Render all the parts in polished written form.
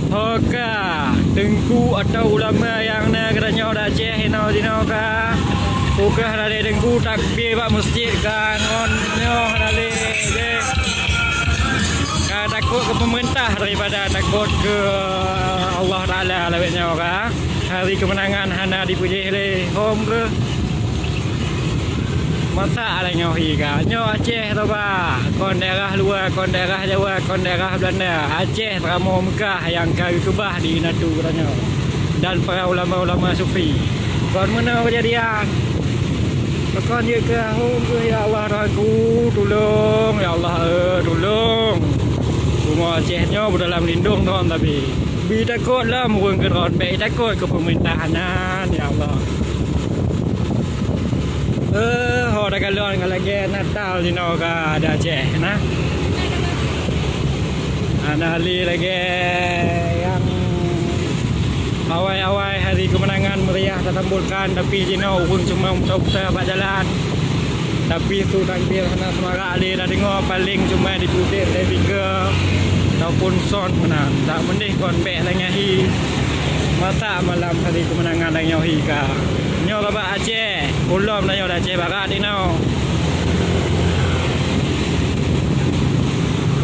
Hoka Tengku atau ulama yang negaranya dah Aceh hino dino ka Hoka dari tengku takbir pak masjid kan onyo dari je ka takut ke pemerintah daripada takut ke Allah Taala lebihnya ka hari kemenangan hana dipuji le hom ke masa ada nyohi ka nyo Aceh tu ba kon daerah luar kon daerah Jawa kon daerah Belanda Aceh teramo Mekah yang kayu kubah di Natu katanya dan para ulama-ulama sufi kon mana kejadian kon je ke hom ke ya Allah aku tolong ya Allah tolong rumah Aceh nyo berdalam lindung tuan tapi bi takutlah murung ke ron baik takut ke pemerintahan ya Allah ho dah galon kalau lagi Natal di Noga ada Aceh nah. Ada hari lagi yang awal-awal hari kemenangan meriah tertambulkan tapi di Noga pun cuma muter-muter pak jalan. Tapi tu takbir sana semarak ali dah dengar paling cuma diputir dari tiga ataupun son mana. Tak mendih kon bek lagi hi. Mata malam hari kemenangan lagi hi ka. Nyo ba Aceh, ulom na nyo Aceh barat ni no.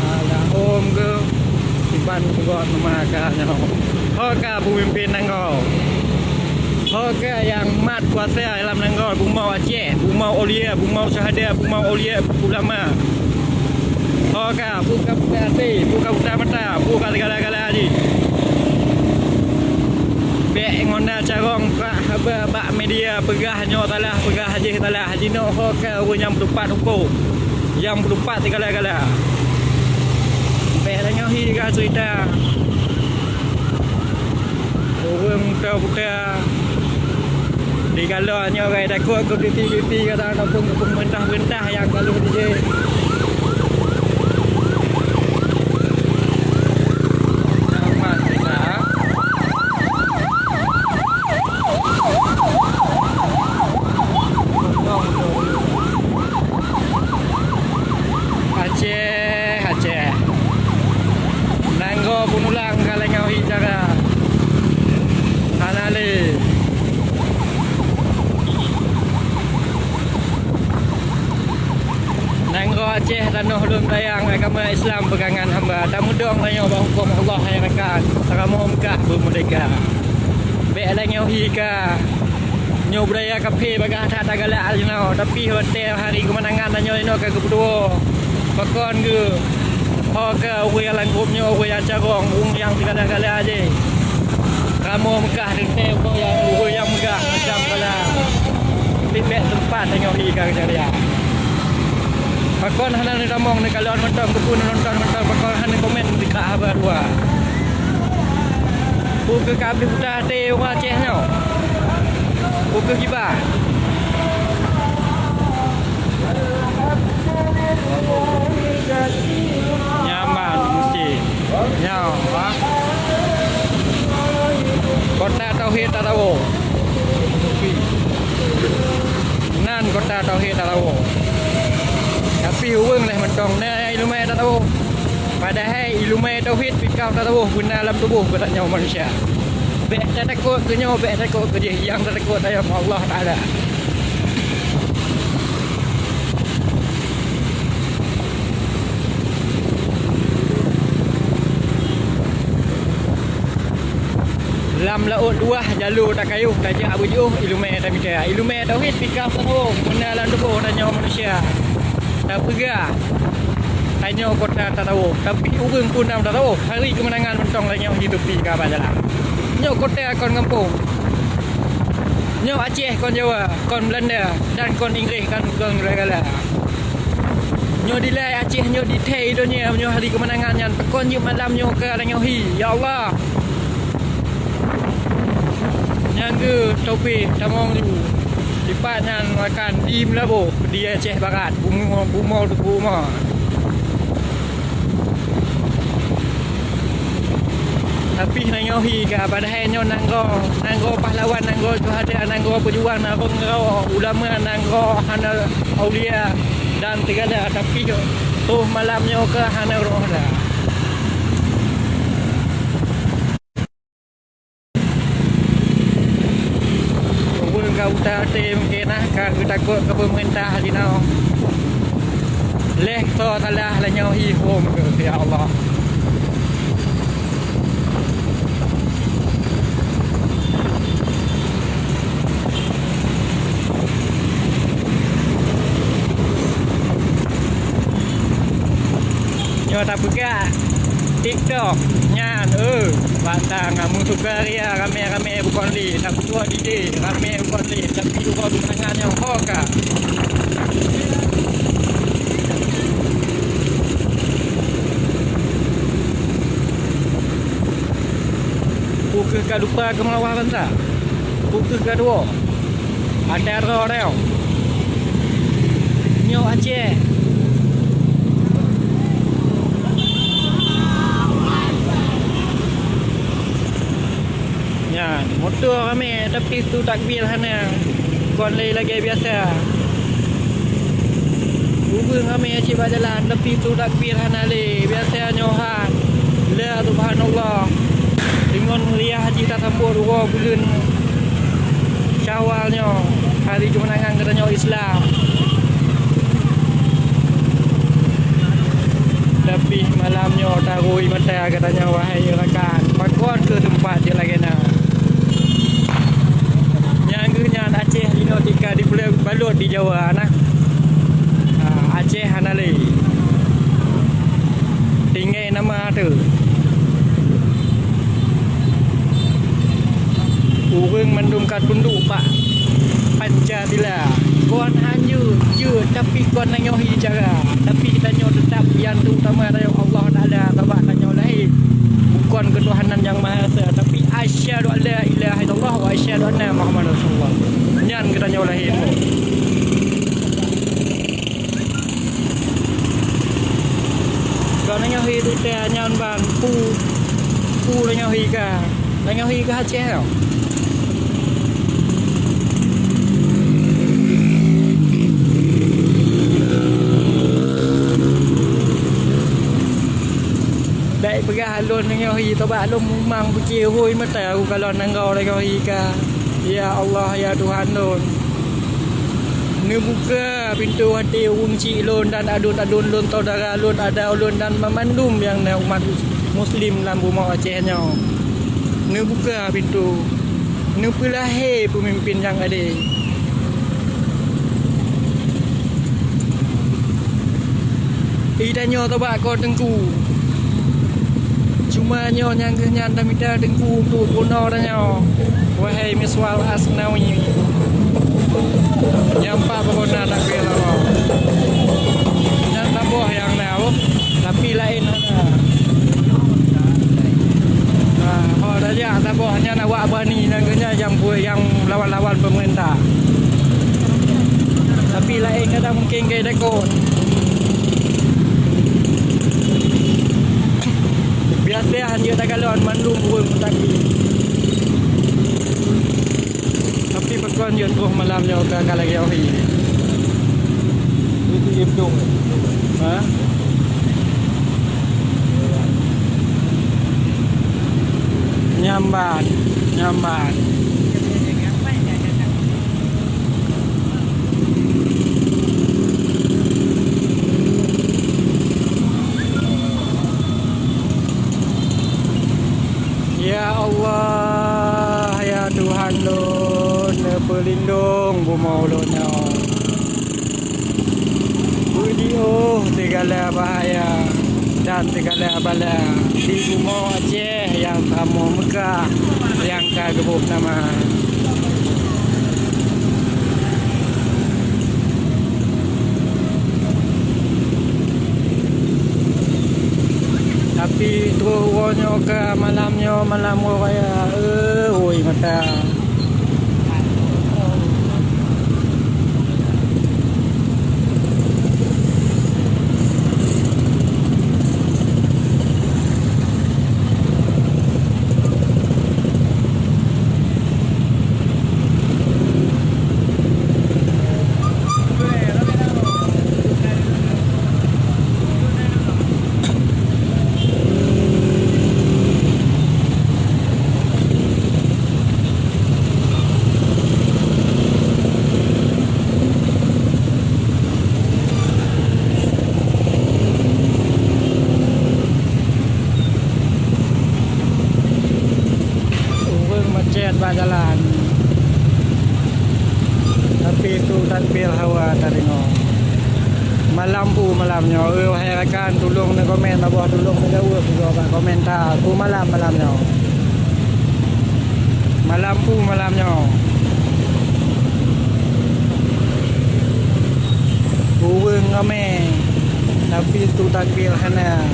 Ada om ke Iban buat memakan nyo. Hoka pemimpin Nanggol. Hoka yang mat kuasa dalam Nanggol, Bumau Aceh, Bumau Aulia, Bumau Syahada, Bumau Aulia ulama. Hoka buka hati, buka mata, buka segala-gala ni. Bek ngona carong bak media pegah nyo talah pegah haji no hoka yang berlupat hukum yang berlupat segala-gala bek nyo hi ga cerita orang putra di kalau nyo gai takut ke duty kata ataupun ke pemerintah yang kalau DJ Aceh Nanggol pun ulang kalau ngawi cara Hanale Nanggol Aceh tanah ulun tayang agama Islam pegangan hamba tak mudong tanya bahawa hukum Allah yang akan teramo Mekah bermerdeka bek lah ngawi ka nyo budaya kafe bagah tak galak alno tapi hotel hari kemenangan nyo ino ke kedua pakon ke hoka we alang grupnya we acarong yang segala-gala aje ramo Mekah rente yang megah macam kala pipet tempat tengok hi ka dia pakon hanan ramong ni kalau nonton kebun nonton pakon hanan komen dekat habar luar buka kabeh putah te orang Aceh nyo buka kibah nyaman mesti nyawa kota tauhid Tarawo nan kota tauhid Tarawo tapi urang lah mentong na ilmu Tarawo padahal ilmu tauhid pikau Tarawo guna dalam tubuh katanya manusia bek takut ke nyawa bek takut ke dia yang takut ayat Allah Taala lam laut luah jalur tak kayuh tajak abujuh ilmu tamika ilmu tauhid pikau Tarawo guna dalam tubuh katanya manusia tak pegah tanya kota Tarawo tapi urang pun dalam Tarawo hari kemenangan mentong lagi hidup di kapal jalan nyo kota kon kampung nyo Aceh kon Jawa kon Belanda dan kon Inggeris kan kon segala nyo dilai Aceh nyo di thai dunia nyo hari kemenangan yang kon je malam nyo ke nyo hi ya Allah yang ke topi tamong tu lipat yang makan dim lah bo di Aceh Barat bumau tu Tapi nanyohi ke padahal nyo nanggo pahlawan, nanggo syuhada, nanggo pejuang, nanggo ulama, nanggo hana aulia dan segala, tapi tuh malamnya ke hana roh dah. Kau tak mungkin kau takut ke pemerintah di now. Leh to salah lah nyohi home ke ya Allah. Nyo tak buka TikTok nyan batang kamu suka ria rame-rame bukan li tak buat ide rame bukan li tapi juga tunangan yang hoka pukul ke lupa ke melawan tak pukul ke dua ada roh reo nyo Aceh. Motor kami tapi tu takbir hana kon lagi biasa hubung kami aci berjalan tapi tu takbir hana le biasa nyohan la subhanallah dengan meriah haji tak sambut 2 bulan Syawalnya hari kemenangan katanya Islam. Tapi malamnya tarui mata katanya wahai rakan pakon ke tempat dia lagi nak Aceh Lino Tika di Pulau Balut di Jawa nah. Aceh Hanale. Tinggal nama tu. Urang mendungkat tunduk Pak Pancasila. Kon hanya je tapi kon nanyohi cara. Tapi kita nyo tetap yang utama dari Allah Taala sebab tanya lain. Bukan ketuhanan yang Maha Esa tapi asyhadu alla ilaha illallah wa asyhadu anna Muhammadar Rasulullah. Nyan kita nyolahin. Kalau nyohi tu teh nyan ban pu nyohi ka. Nyohi ka Aceh tau. Baik pegah alun nyohi tobat alun memang bukir hui mata aku kalau nanggau nyohi ka. Ya Allah ya Tuhan lon. Ni buka pintu hati unci lon dan adun-adun lon saudara lon ada lon dan memandum yang umat muslim dalam rumah Acehnya. Ni buka pintu. Ni pelahir pemimpin yang ada. Idanyo tobat kau tengku. Cuma nyo yang kenyan tamida tengku tu kuno danyo. Wahai miswal asnawi. Nyampa pokoknya tak kira lah. Yang tambah yang nào tapi lain ada. Oh dah ya tambahnya nak buat berani nangnya yang lawan-lawan pemerintah. Tapi lain kadang mungkin ke dekon. Biasa hanya tak galon mandum pun tapi perkuan dia terus malamnya ke lagi ahi. Itu hidung. Ha? Nyambat. Ya Allah, ya Tuhan lon, pelindung bumau lonnya. Video segala bahaya dan segala bala di bumau Aceh yang kamu Mekah yang kagebuk nama. Tapi turunnya ke malamnya malam raya oi mata. takbir hawa tadi no. Malam pu malamnya. Wahai rakan tolong nak komen bawah, tolong nak jawab juga kat komentar. Pu malamnya. Malam pu malamnya. Buweng ramai. Tapi tu takbir hana.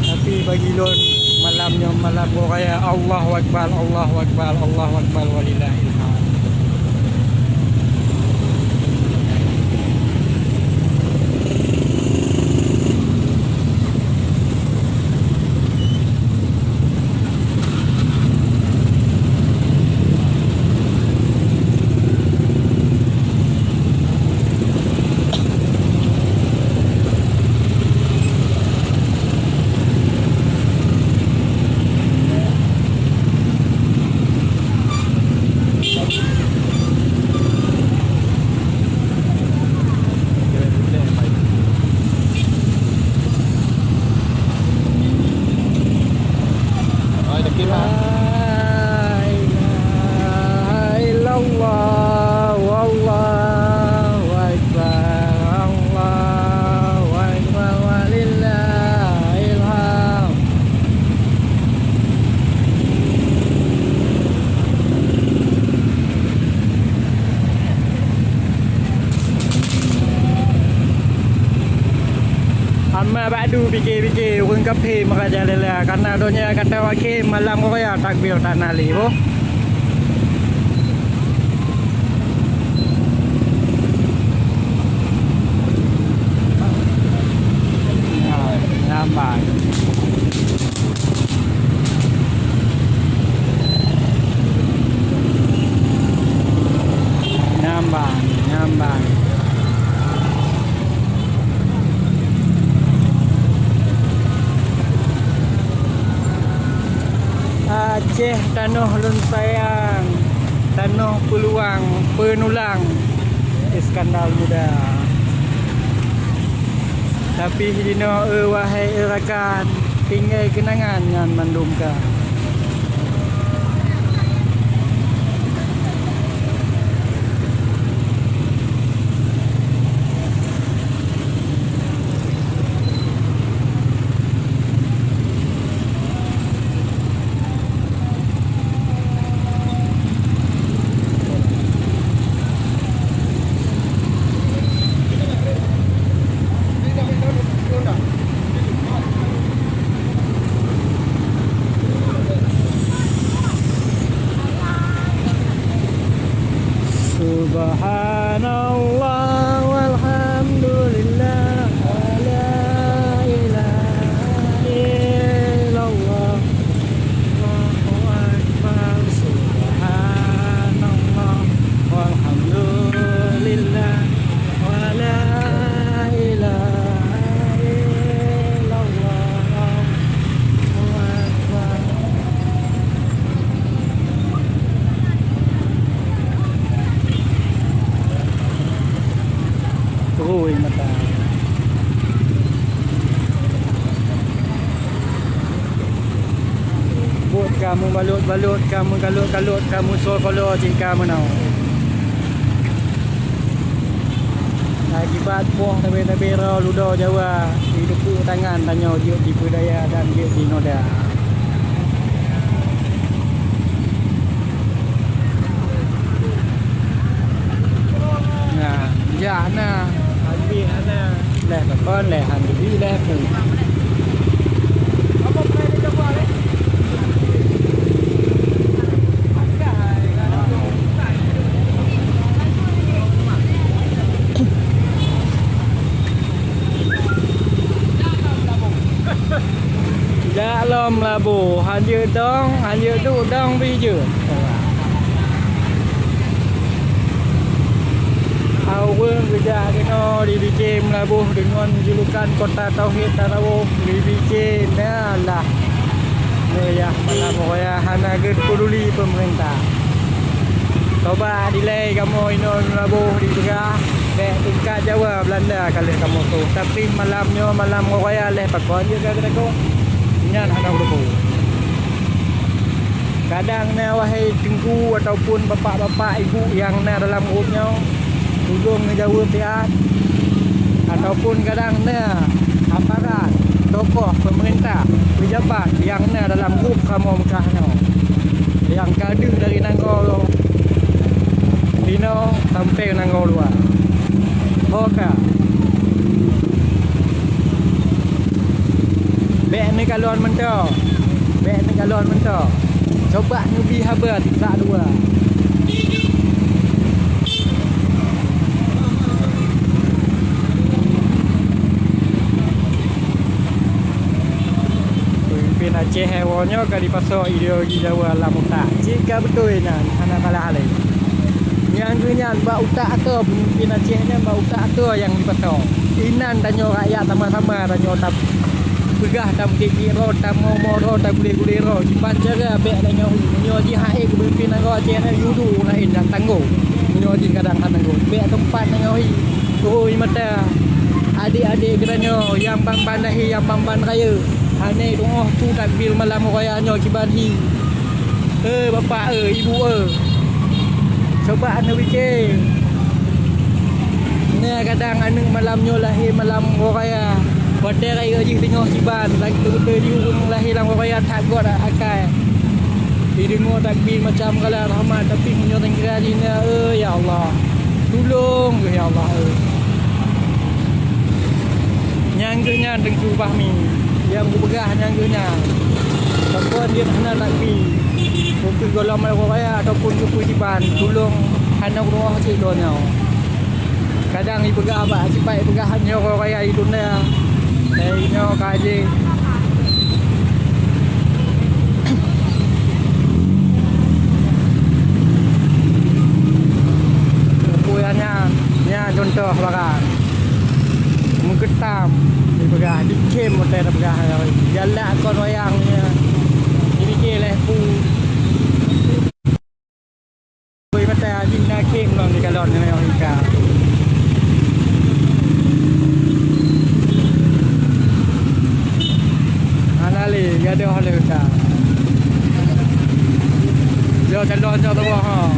Tapi bagi lon malamnya malam raya Allahu Akbar, Allahu Akbar, Allahu Akbar walillahil hamd. Amma ba'du fikir-fikir urang kafe maka jalan-jalan karena donya kata wakil malam raya takbir tak nali boh. Nampak. Nampak. Aceh tanah lun sayang, tanah peluang, penulang Iskandar Muda. Tapi dino wahai rakan, tinggal kenangan ngan mandumka. Subhanallah walhamdulillah wa la ilaha illallah Allahu akbar. Subhanallah walhamdulillah wa la ilaha illallah Allahu akbar. Terus mata. Buat kamu balut, kamu kalut, kamu sol cik kamu nau. Akibat buah tabe-tabe ra ludo Jawa, diduku tangan tanya dia di budaya dan dia di noda. Nah, ya nah. Habis ana leh kon leh han di leh pu. Apa play dia buat leh? Dạ lom là bù han dư tu dong bi dư. Awang kerja kena di BK Melabuh dengan julukan Kota Tauhid Tarawuh di BK lah. Ya malam raya hana ged peduli pemerintah. Coba delay kamu inon Melabuh di Tengah dek tingkat Jawa Belanda kali kamu tu. Tapi malamnya malam raya leh pakon je ke kau. Nyan hana berbu. Kadang na wahai tengku ataupun bapak-bapak ibu yang na dalam grupnya tolong ngejawa pihak ataupun kadang aparat, tokoh pemerintah, pejabat yang dalam grup Kamu Mekah yang kader dari Nanggol Dino sampai Nanggol luar. Oke. Bek ni kalon mentok. Coba nubi haba tak dua. Pemimpin Aceh hewannya kali pasal ideologi Jawa alam utak. Jika betul nak anak kalah lagi. Yang dunia bau utak atau pemimpin Acehnya bau utak atau yang dipasal. Inan tanya rakyat sama-sama tanya tak pegah tam kira tam ngomoro tam gule-gule ro simpan cara bek tanya nyoji hae pemimpin negara Aceh ni yudu lain dah tangguh. Nyoji kadang tangguh. Bek tempat nang oi mata adik-adik kerana yang bamban lahi yang bamban raya. Hane doa tu takbir malam raya nyo kiban hi. Bapak ibu coba anda fikir. Ni kadang anu malam nyo lahir malam raya. Pada raya je tengok kiban lagi betul di hurung lahir dalam raya tak god akal. Dengar takbir macam kalah rahmat tapi punya tenggeran ni ya Allah. Tolong ya Allah. Nyangganya tentu fahmi. Yang berpegah nyangganya. Siapa dia nak takbir. Mungkin golong malam raya ataupun kepujiban tolong hana roh cik donya. Kadang ibu pegah apa cipai pegahannya orang raya itu dah. Nyo kaji. Puyannya contoh barang. Menggetam di pegah dikem motor pegah jalan kon wayangnya. Dipikir lepu. Koi mata jinna kem long di kalon ni orang ika. Anali gade hale ka. Yo calon jo tu ha.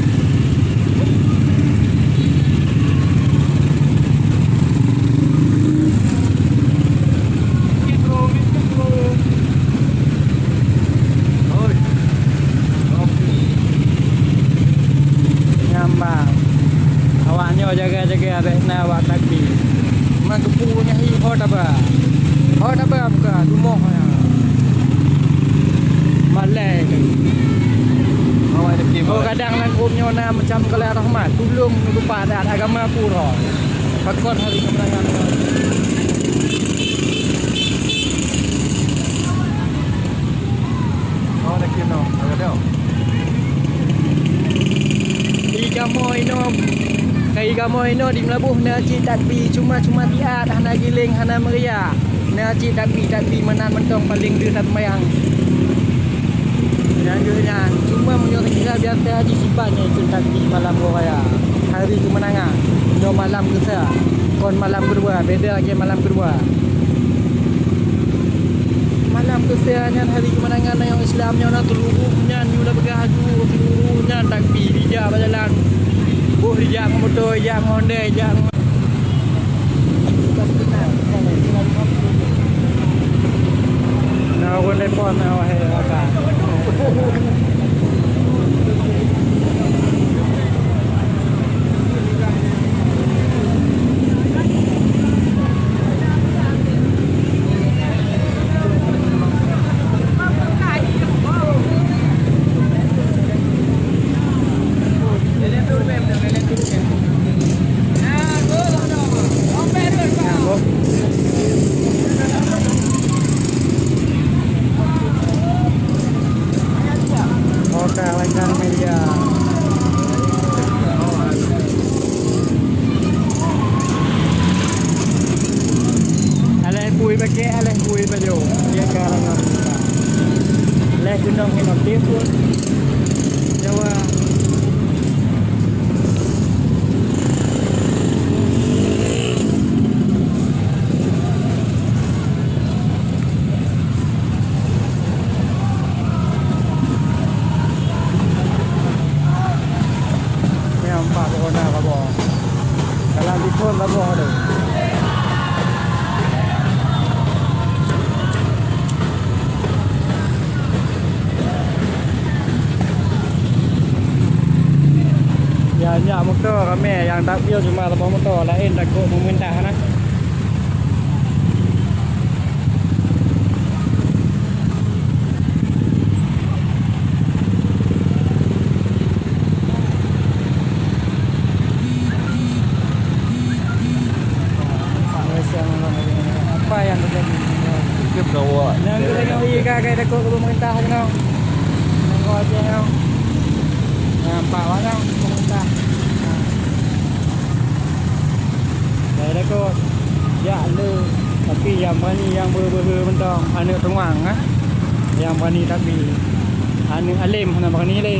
Awaknya jaga-jaga abek na awak takbir. Mak punya hi hot apa? Hot apa bukan? Rumah ya. Malai. Awak ada pergi. Oh kadang langkupnya na macam kalah rahmat. Tolong lupa adat agama pura. Pakon hari kemenangan. Awak nak kena. Ada. Kamu ini di Melabuh naji takbir cuma tiat hana giling hana meriah naji takbir menan mentong paling dia tak mayang dan juga cuma menyuruh kira biasa haji sipannya itu takbir malam raya hari kemenangan no malam kedua kon malam kedua beda lagi malam kedua malam keseangan hari kemenangan yang Islamnya nak seluruhnya sudah bergaju seluruhnya takbir dia berjalan yang motor, yang Honda, yang nah, aku telepon awak apa? Kalau dipun bagus tu. Ya motor ramai yang tak dia cuma lepas motor lain takut mementah nah. Apa yang terjadi? Dia bawa. Nang kita tengok kai takut pemerintah je noh. Nang kau aje noh. Nampak mana pemerintah. Saya takut ya le tapi yang berani yang mentang anak tuang ah. Yang berani tapi anak alim hana berani le.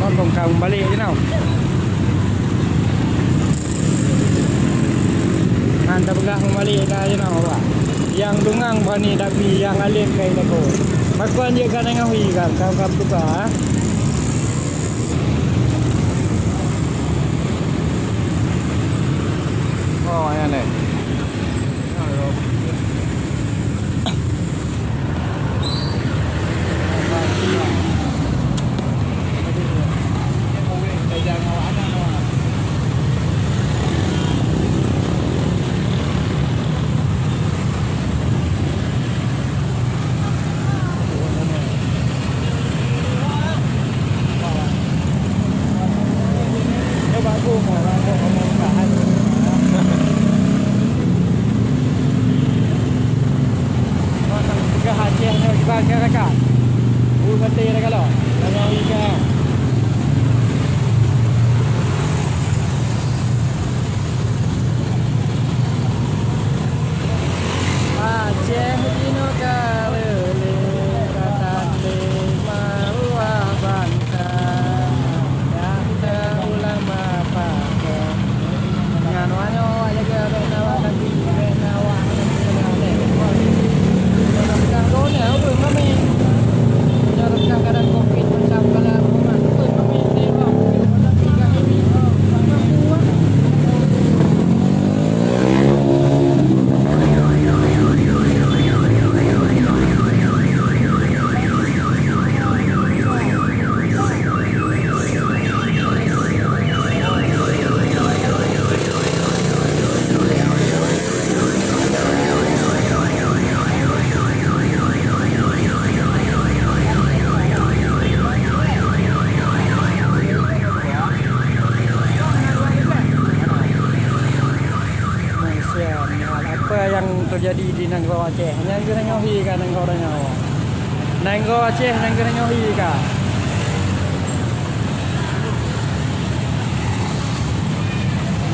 Nonton kau balik je tau. Hantar pegang balik dah je tau awak. Yang dungang berani tapi yang alim kai takut. Makuan je kan dengan hui kan kau tukar ah. Oh, ayan eh. Masyarakat. Berhenti dah kalau. Jangan ikan. Aceh dino kalele katan lima buah bangsa. Ada ulama pakar. Dengan wanyo jaga benawa kaki benawa kadang covid macam kalau rumah tu kami tengok tiga hari apa yang terjadi di Negara Aceh. Yang kena nyohi kan negara nyawa. Negara Aceh yang kena nyohi kan.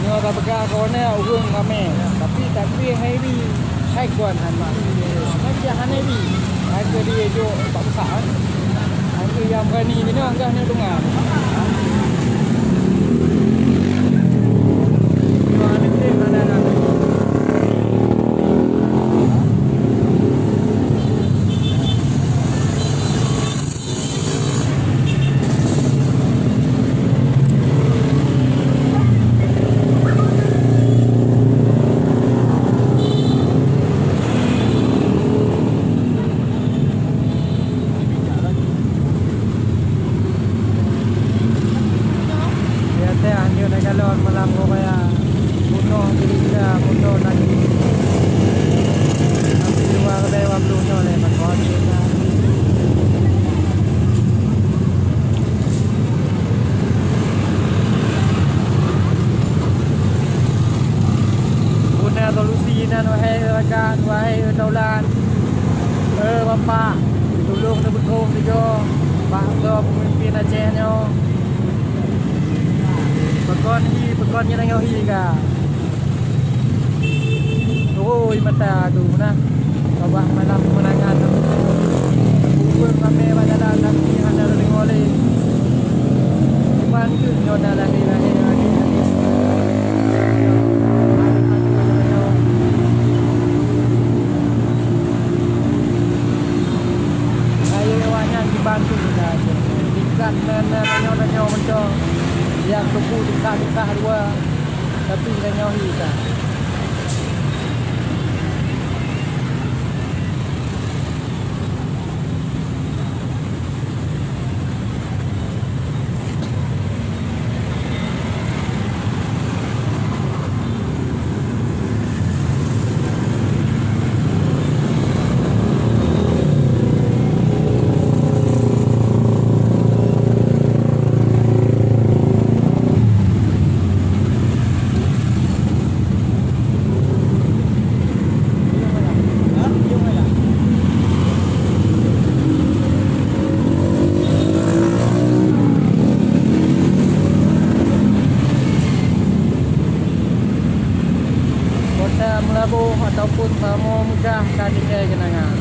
Nyo tak bekas korne urung kami. Tapi hai kuan han mak. Macam hanebi. Harga dia jo tak besar. Harga yang berani ni enggak ni tungan. Galon malam ko kaya puno kita puno lagi nanti luar dewa blunya le makon kita punya solusi nan wahai rakan wahai daulan bapak tolong betul juga Pak pemimpin Aceh nyo Pekon như đang hi cả. Ôi mata tu na. Bawa malam menangan. Pun kami pada datang di handa ngole. Cuman tu nyoda lagi. Ayo wanyan bantu kita aja. Ikan nanya macam yang tubuh besar dua, tapi nanya kita. Melabuh ataupun tamu mudah tadinya kenangan.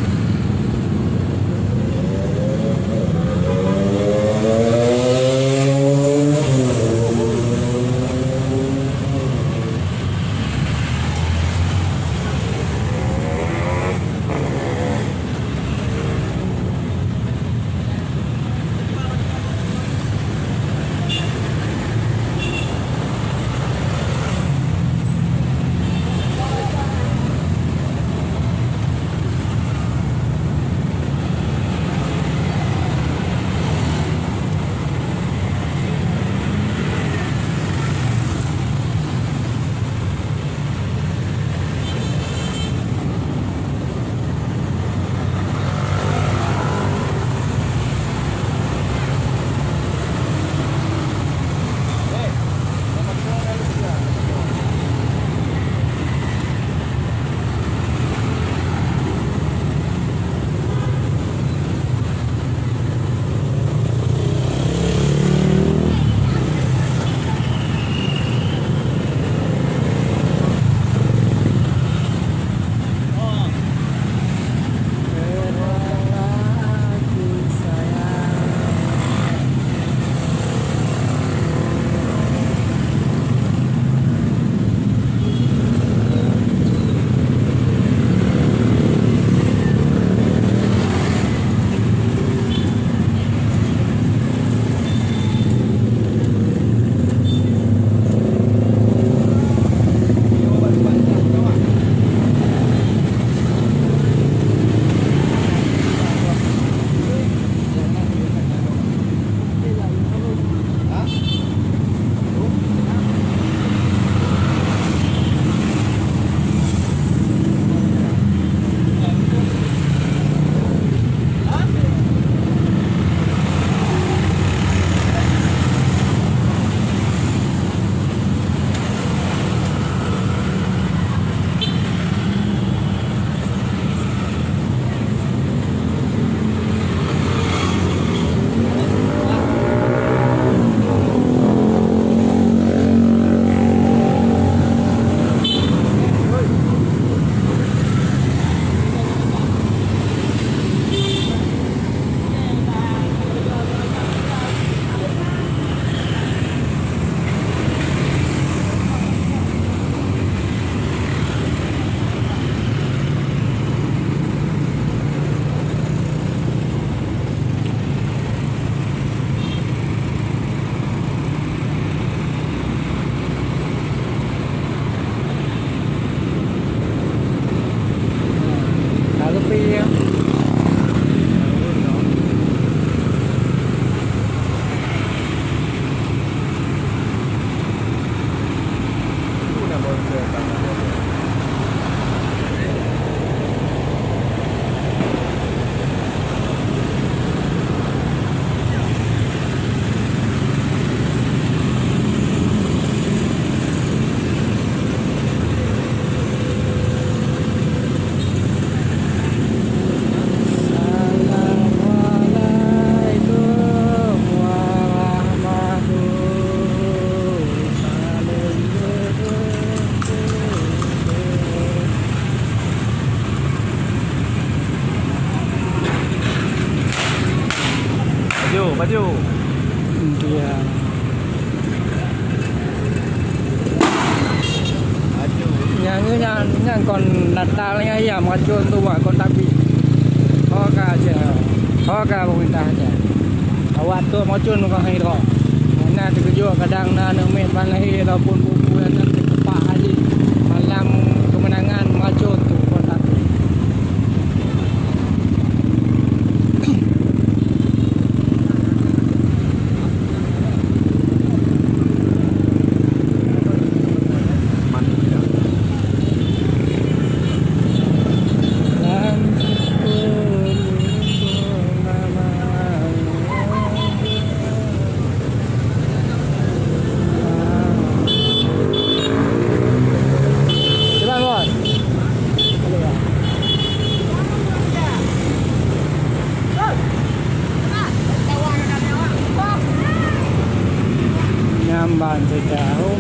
Maju. Dia. Maju. Yang kon Natal yang ayam kacun tu mak kon tapi. Oh kaje. Oh ke pemerintah aja. Awak tu macun kau hero. Mana terkejut kadang nak met ban lahir ataupun buku yang terkepak hari malam kemenangan macun tu kota. Nyamban sejauh